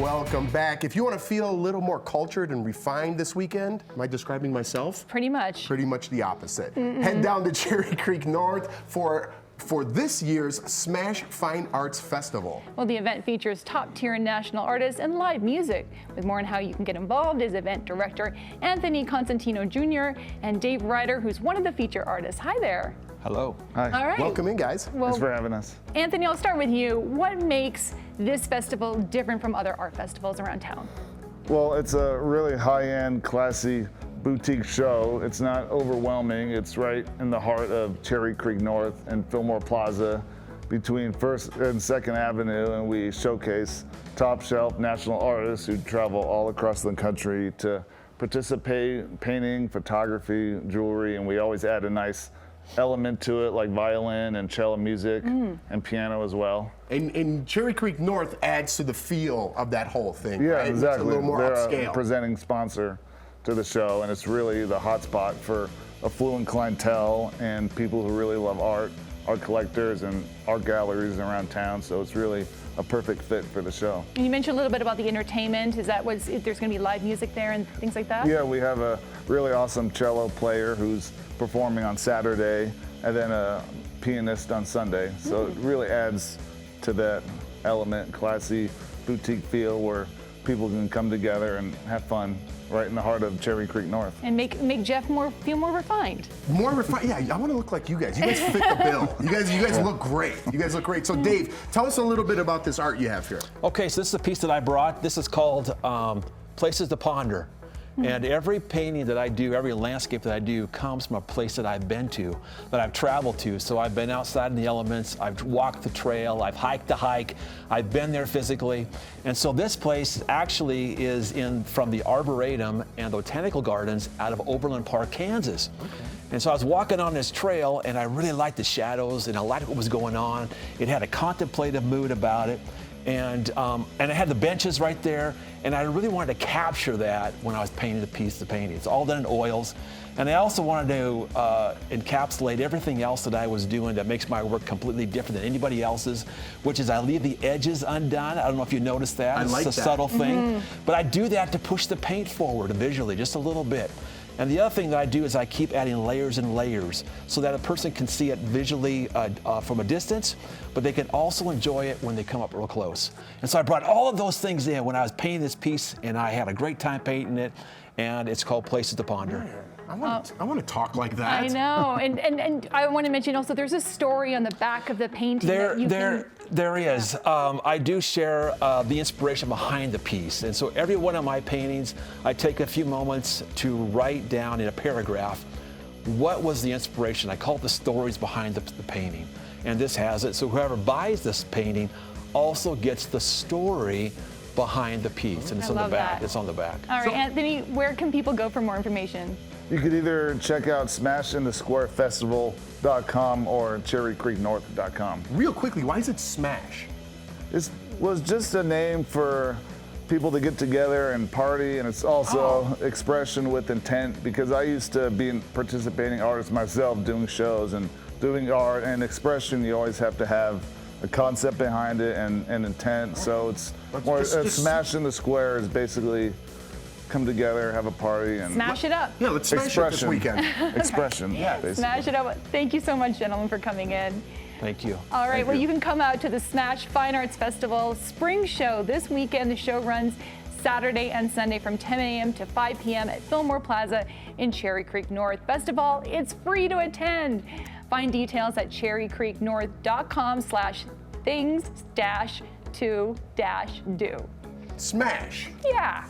Welcome back. If you want to feel a little more cultured and refined this weekend, am I describing myself? Pretty much. Pretty much the opposite. Head down to Cherry Creek North for this year's Smash Fine Arts Festival. Well, the event features top-tier national artists and live music. With more on how you can get involved is event director Anthony Constantino Jr. and Dave Ryder, who's one of the feature artists. Hi there. Hello. Hi. All right. Welcome in, guys. Well, Thanks for having us. Anthony, I'll start with you. What makes this festival different from other art festivals around town? Well, it's a really high-end, classy boutique show. It's not overwhelming. It's right in the heart of Cherry Creek North and Fillmore Plaza between 1st and 2nd Avenue, and we showcase top shelf national artists who travel all across the country to participate, painting, photography, jewelry, and we always add a nice element to it like violin and cello music and piano as well. And Cherry Creek North adds to the feel of that whole thing. Yeah, right? exactly. It's a little more They're upscale. a presenting sponsor to the show, and it's really the hotspot for affluent clientele and people who really love art collectors and art galleries around town. So it's really a perfect fit for the show. And you mentioned a little bit about the entertainment. Is that there's going to be live music there and things like that? Yeah, we have a really awesome cello player who's performing on Saturday, and then a pianist on Sunday. So it really adds to that element, classy boutique feel where people can come together and have fun right in the heart of Cherry Creek North. And make Jeff feel more refined. More refined. Yeah, I want to look like you guys. You guys fit the bill. You guys look great. You guys look great. So Dave, tell us a little bit about this art you have here. Okay, so this is a piece that I brought. This is called Places to Ponder. And every painting that I do, every landscape that I do comes from a place that I've been to, that I've traveled to. So I've been outside in the elements, I've walked the trail, I've hiked the hike, I've been there physically. And so this place actually is from the Arboretum and Botanical Gardens out of Overland Park, Kansas. Okay. And so I was walking on this trail and I really liked the shadows and I liked what was going on. It had a contemplative mood about it. And it had the benches right there, and I really wanted to capture that when I was painting the piece of painting. It's all done in oils, and I also wanted to encapsulate everything else that I was doing that makes my work completely different than anybody else's, which is I leave the edges undone. I don't know if you noticed that. I like that. It's a subtle thing, but I do that to push the paint forward visually just a little bit. And the other thing that I do is I keep adding layers and layers so that a person can see it visually from a distance, but they can also enjoy it when they come up real close. And so I brought all of those things in when I was painting this piece, and I had a great time painting it, and it's called Places to Ponder. I want to talk like that. I know, and I want to mention also there's a story on the back of the painting. There is. I do share the inspiration behind the piece, and so every one of my paintings, I take a few moments to write down in a paragraph what was the inspiration. I call it the stories behind the painting, and this has it. So whoever buys this painting also gets the story behind the piece, and it's on the back. That. It's on the back. All right, Anthony, where can people go for more information? You could either check out smashinthesquarefestival.com or cherrycreeknorth.com. Real quickly, why is it Smash? It was just a name for people to get together and party, and it's also expression with intent, because I used to be a participating artist myself, doing shows and doing art, and expression, you always have to have a concept behind it and intent. So it's more Smash in the Square is basically come together, have a party, and smash it up. Yeah, let's smash it this weekend. Expression, basically. Smash it up. Thank you so much, gentlemen, for coming in. Thank you. All right, well, you can come out to the Smash Fine Arts Festival Spring Show this weekend. The show runs Saturday and Sunday from 10 a.m. to 5 p.m. at Fillmore Plaza in Cherry Creek North. Best of all, it's free to attend. Find details at cherrycreeknorth.com/things-to-do. Smash. Yeah.